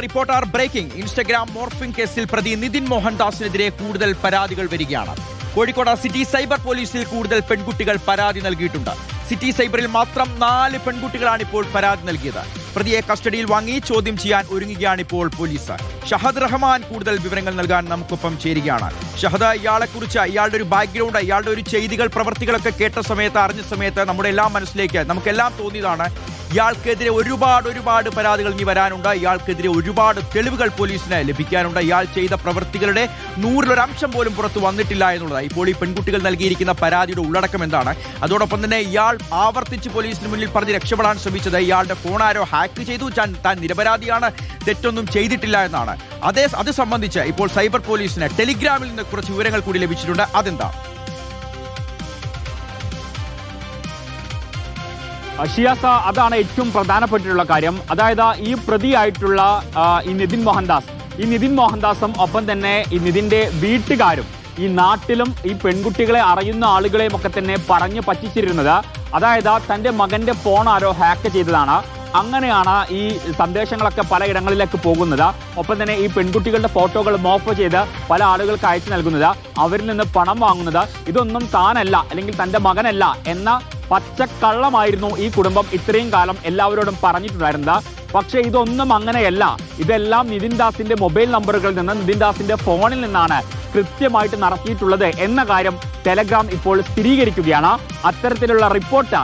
Reporter breaking. Instagram morphing കേസിൽ പ്രതി നിതിൻ മോഹൻദാസിനെതിരെ കൂടുതൽ പരാതികൾ വരികയാണ്. കോഴിക്കോട് സിറ്റി സൈബർ പോലീസിൽ കൂടുതൽ പെൺകുട്ടികൾ പരാതി നൽകിയിട്ടുണ്ട്. സിറ്റി സൈബറിൽ മാത്രം 4 പെൺകുട്ടികളാണ് ഇപ്പോൾ പരാതി നൽകിയത്. പ്രതിയെ കസ്റ്റഡിയിൽ വാങ്ങി ചോദ്യം ചെയ്യാൻ ഒരുങ്ങുകയാണ് ഇപ്പോൾ പോലീസ്. ഷഹദ് റഹ്മാൻ കൂടുതൽ വിവരങ്ങൾ നൽകാൻ നമുക്കൊപ്പം ചേരുകയാണ്. ഷഹദ്, ഇയാളെക്കുറിച്ച്, ഇയാളുടെ ഒരു ബാക്ക്ഗ്രൗണ്ട്, ഇയാളുടെ ഒരു ചെയ്തികൾ, പ്രവൃത്തികളൊക്കെ കേട്ട സമയത്ത്, അറിഞ്ഞ സമയത്ത് നമ്മുടെ എല്ലാം മനസ്സിലേക്ക് നമുക്കെല്ലാം തോന്നിയതാണ് ഇയാൾക്കെതിരെ ഒരുപാട് പരാതികൾ ഇനി വരാനുണ്ട്. ഇയാൾക്കെതിരെ ഒരുപാട് തെളിവുകൾ പോലീസിന് ലഭിക്കാനുണ്ട്. ഇയാൾ ചെയ്ത പ്രവൃത്തികളുടെ 100% പോലും പുറത്തു വന്നിട്ടില്ല എന്നുള്ളത് ഇപ്പോൾ ഈ പെൺകുട്ടികൾ നൽകിയിരിക്കുന്ന പരാതിയുടെ ഉള്ളടക്കം എന്താണ്. അതോടൊപ്പം തന്നെ ഇയാൾ ആവർത്തിച്ച് പോലീസിന് മുന്നിൽ പറഞ്ഞ് രക്ഷപ്പെടാൻ ശ്രമിച്ചത് ഇയാളുടെ ഫോൺ ആരോ ഹാക്ക് ചെയ്തു, താൻ നിരപരാധിയാണ്, തെറ്റൊന്നും ചെയ്തിട്ടില്ല എന്നാണ്. അത് സംബന്ധിച്ച് ഇപ്പോൾ സൈബർ പോലീസിന് ടെലിഗ്രാമിൽ നിന്ന് കുറച്ച് വിവരങ്ങൾ കൂടി ലഭിച്ചിട്ടുണ്ട്. അതെന്താ? ഷിയാസ, അതാണ് ഏറ്റവും പ്രധാനപ്പെട്ടിട്ടുള്ള കാര്യം. അതായത് ഈ പ്രതിയായിട്ടുള്ള ഈ നിതിൻ മോഹൻദാസും ഒപ്പം തന്നെ ഈ നിതിന്റെ വീട്ടുകാരും ഈ നാട്ടിലും ഈ പെൺകുട്ടികളെ അറിയുന്ന ആളുകളെയും ഒക്കെ തന്നെ പറഞ്ഞു പറ്റിച്ചിരുന്നത്, അതായത് തന്റെ മകന്റെ ഫോൺ ആരോ ഹാക്ക് ചെയ്തതാണ്. അങ്ങനെയാണ് ഈ സന്ദേശങ്ങളൊക്കെ പലയിടങ്ങളിലേക്ക് പോകുന്നത്. ഒപ്പം തന്നെ ഈ പെൺകുട്ടികളുടെ ഫോട്ടോകൾ മോഫ് ചെയ്ത് പല ആളുകൾക്ക് അയച്ചു നൽകുന്നത്, അവരിൽ നിന്ന് പണം വാങ്ങുന്നത്, ഇതൊന്നും താനല്ല അല്ലെങ്കിൽ തന്റെ മകനല്ല എന്ന പച്ചക്കള്ളമായിരുന്നു ഈ കുടുംബം ഇത്രയും കാലം എല്ലാവരോടും പറഞ്ഞിട്ടുണ്ടായിരുന്നത്. പക്ഷേ ഇതൊന്നും അങ്ങനെയല്ല. ഇതെല്ലാം നിതിൻ ദാസിന്റെ മൊബൈൽ നമ്പറുകളിൽ നിന്ന്, നിതിൻ ദാസിന്റെ ഫോണിൽ നിന്നാണ് കൃത്യമായിട്ട് നടത്തിയിട്ടുള്ളത് എന്ന കാര്യം ടെലഗ്രാം ഇപ്പോൾ സ്ഥിരീകരിക്കുകയാണ്. അത്തരത്തിലുള്ള റിപ്പോർട്ട്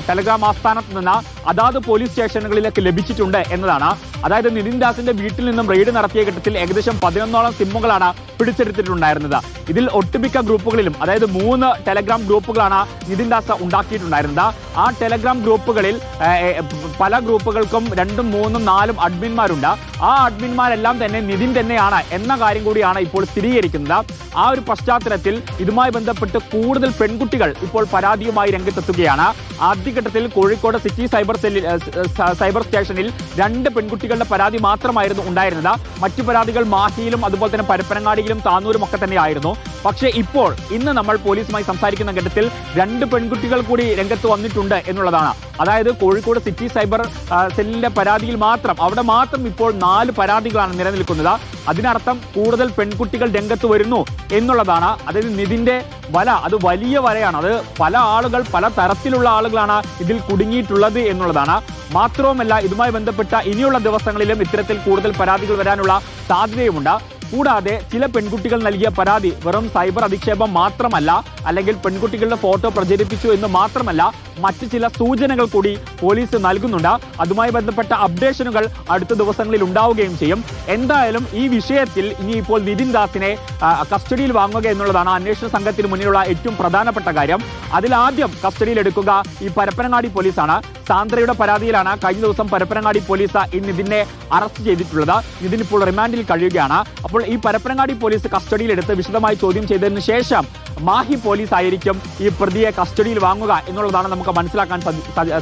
ടെലഗ്രാം ആസ്ഥാനത്ത് നിന്ന് അതാത് പോലീസ് സ്റ്റേഷനുകളിലേക്ക് ലഭിച്ചിട്ടുണ്ട് എന്നതാണ്. അതായത് നിതിൻ ദാസിന്റെ വീട്ടിൽ നിന്നും റെയ്ഡ് നടത്തിയ ഘട്ടത്തിൽ ഏകദേശം 11ഓളം സിമ്മുകളാണ് പിടിച്ചെടുത്തിട്ടുണ്ടായിരുന്നത്. ഇതിൽ ഒട്ടുമിക്ക ഗ്രൂപ്പുകളിലും, അതായത് 3 ടെലഗ്രാം ഗ്രൂപ്പുകളാണ് നിതിൻ ദാസ് ഉണ്ടാക്കിയിട്ടുണ്ടായിരുന്നത്. ആ ടെലഗ്രാം ഗ്രൂപ്പുകളിൽ പല ഗ്രൂപ്പുകൾക്കും 2, 3, 4 അഡ്മിന്മാരുണ്ട്. ആ അഡ്മിന്മാരെല്ലാം തന്നെ നിതിൻ തന്നെയാണ് എന്ന കാര്യം കൂടിയാണ് ഇപ്പോൾ സ്ഥിരീകരിക്കുന്നത്. ആ ഒരു പശ്ചാത്തലത്തിൽ ഇതുമായി ബന്ധപ്പെട്ട് കൂടുതൽ പെൺകുട്ടികൾ ഇപ്പോൾ പരാതിയുമായി രംഗത്തെത്തുകയാണ്. ആദ്യഘട്ടത്തിൽ കോഴിക്കോട് സിറ്റി സൈബർ സ്റ്റേഷനിൽ 2 പെൺകുട്ടികളുടെ പരാതി മാത്രമായിരുന്നു ഉണ്ടായിരുന്നത്. മറ്റു പരാതികൾ മാഹിയിലും അതുപോലെ തന്നെ പരപ്പനങ്ങാടിയിലും താന്നൂരും ഒക്കെ തന്നെയായിരുന്നു. പക്ഷേ ഇപ്പോൾ ഇന്ന് നമ്മൾ പോലീസുമായി സംസാരിക്കുന്ന ഘട്ടത്തിൽ 2 പെൺകുട്ടികൾ കൂടി രംഗത്ത് വന്നിട്ടുണ്ട് എന്നുള്ളതാണ്. അതായത് കോഴിക്കോട് സിറ്റി സൈബർ സെല്ലിന്റെ പരാതിയിൽ മാത്രം, അവിടെ മാത്രം ഇപ്പോൾ 4 പരാതികളാണ് നിലനിൽക്കുന്നത്. അതിനർത്ഥം കൂടുതൽ പെൺകുട്ടികൾ രംഗത്ത് വരുന്നു എന്നുള്ളതാണ്. അതായത് നിതിന്റെ വല, അത് വലിയ വലയാണ്. അത് പല ആളുകൾ, പല തരത്തിലുള്ള ആളുകളാണ് ഇതിൽ കുടുങ്ങിയിട്ടുള്ളത് എന്നുള്ളതാണ്. മാത്രവുമല്ല, ഇതുമായി ബന്ധപ്പെട്ട ഇനിയുള്ള ദിവസങ്ങളിലും ഇത്തരത്തിൽ കൂടുതൽ പരാതികൾ വരാനുള്ള സാധ്യതയുമുണ്ട്. കൂടാതെ ചില പെൺകുട്ടികൾ നൽകിയ പരാതി വെറും സൈബർ അധിക്ഷേപം മാത്രമല്ല, അല്ലെങ്കിൽ പെൺകുട്ടികളുടെ ഫോട്ടോ പ്രചരിപ്പിച്ചു എന്ന് മാത്രമല്ല, മറ്റു ചില സൂചനകൾ കൂടി പോലീസ് നൽകുന്നുണ്ട്. അതുമായി ബന്ധപ്പെട്ട അപ്ഡേഷനുകൾ അടുത്ത ദിവസങ്ങളിൽ ഉണ്ടാവുകയും ചെയ്യും. എന്തായാലും ഈ വിഷയത്തിൽ ഇനിയിപ്പോൾ നിതിൻ ദാസിനെ കസ്റ്റഡിയിൽ വാങ്ങുക എന്നുള്ളതാണ് അന്വേഷണ സംഘത്തിന് മുന്നിലുള്ള ഏറ്റവും പ്രധാനപ്പെട്ട കാര്യം. അതിലാദ്യം കസ്റ്റഡിയിൽ എടുക്കുക ഈ പരപ്പനങ്ങാടി പോലീസാണ്. സാന്ദ്രയുടെ പരാതിയിലാണ് കഴിഞ്ഞ ദിവസം പരപ്പനങ്ങാടി പോലീസ് ഈ നിതിനെ അറസ്റ്റ് ചെയ്തിട്ടുള്ളത്. നിതിൻ ഇപ്പോൾ റിമാൻഡിൽ കഴിയുകയാണ്. അപ്പോൾ ഈ പരപ്പനങ്ങാടി പോലീസ് കസ്റ്റഡിയിലെടുത്ത് വിശദമായി ചോദ്യം ചെയ്തതിനു ശേഷം മാഹി പോലീസ് ആയിരിക്കും ഈ പ്രതിയെ കസ്റ്റഡിയിൽ വാങ്ങുക എന്നുള്ളതാണ് നമുക്ക് മനസ്സിലാക്കാൻ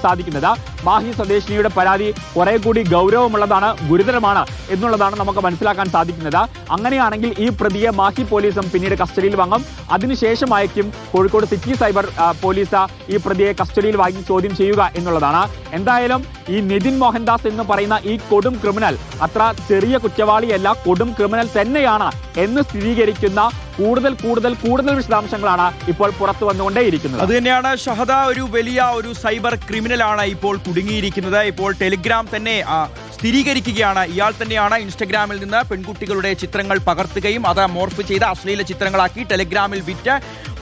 സാധിക്കുന്നത്. മാഹി സ്വദേശിനിയുടെ പരാതി കുറെ കൂടി ഗൗരവമുള്ളതാണ്, ഗുരുതരമാണ് എന്നുള്ളതാണ് നമുക്ക് മനസ്സിലാക്കാൻ സാധിക്കുന്നത്. അങ്ങനെയാണെങ്കിൽ ഈ പ്രതിയെ മാഹി പോലീസും പിന്നീട് കസ്റ്റഡിയിൽ വാങ്ങും. അതിനുശേഷമായിരിക്കും കോഴിക്കോട് സിറ്റി സൈബർ പോലീസ് ഈ പ്രതിയെ കസ്റ്റഡിയിൽ വാങ്ങി ചോദ്യം ചെയ്യുക എന്നുള്ളതാണ്. എന്തായാലും ഈ നിതിൻ മോഹൻദാസ് എന്ന് പറയുന്ന ഈ കൊടും ക്രിമിനൽ അത്ര ചെറിയ കുറ്റവാളിയല്ല, കൊടും ക്രിമിനൽ തന്നെയാണ് എന്ന് സ്ഥിരീകരിക്കുന്ന കൂടുതൽ വിശദാംശങ്ങളാണ് ഇപ്പോൾ പുറത്തു വന്നുകൊണ്ടേയിരിക്കുന്നത്. അത് തന്നെയാണ് ഷഹദ, ഒരു വലിയ സൈബർ ക്രിമിനലാണ് ഇപ്പോൾ കുടുങ്ങിയിരിക്കുന്നത്. ഇപ്പോൾ ടെലിഗ്രാം തന്നെ സ്ഥിരീകരിക്കുകയാണ് ഇയാൾ തന്നെയാണ് ഇൻസ്റ്റഗ്രാമിൽ നിന്ന് പെൺകുട്ടികളുടെ ചിത്രങ്ങൾ പകർത്തുകയും അത് മോർഫ് ചെയ്ത് അശ്ലീല ചിത്രങ്ങളാക്കി ടെലിഗ്രാമിൽ വിറ്റ്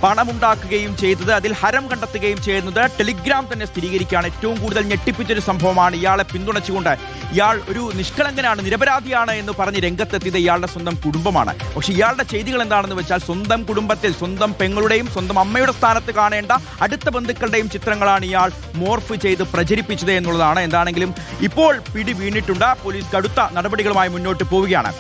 പണമുണ്ടാക്കുകയും ചെയ്തത്, അതിൽ ഹരം കണ്ടെത്തുകയും ചെയ്യുന്നത് ടെലിഗ്രാം തന്നെ സ്ഥിരീകരിക്കുകയാണ്. ഏറ്റവും കൂടുതൽ ഞെട്ടിപ്പിച്ചൊരു സംഭവമാണ്. ഇയാളെ പിന്തുണച്ചുകൊണ്ട് ഇയാൾ ഒരു നിഷ്കളങ്കനാണ്, നിരപരാധിയാണ് എന്ന് പറഞ്ഞ് രംഗത്തെത്തിയത് ഇയാളുടെ സ്വന്തം കുടുംബമാണ്. പക്ഷേ ഇയാളുടെ ചെയ്തികൾ എന്താണെന്ന് വെച്ചാൽ സ്വന്തം കുടുംബത്തിൽ സ്വന്തം പെങ്ങളുടെയും സ്വന്തം അമ്മയുടെ സ്ഥാനത്ത് കാണേണ്ട അടുത്ത ബന്ധുക്കളുടെയും ചിത്രങ്ങളാണ് ഇയാൾ മോർഫ് ചെയ്ത് പ്രചരിപ്പിച്ചത് എന്നുള്ളതാണ്. എന്താണെങ്കിലും ഇപ്പോൾ പിടി വീണിട്ടുണ്ട്. പോലീസ് കടുത്ത നടപടികളുമായി മുന്നോട്ട് പോവുകയാണ്.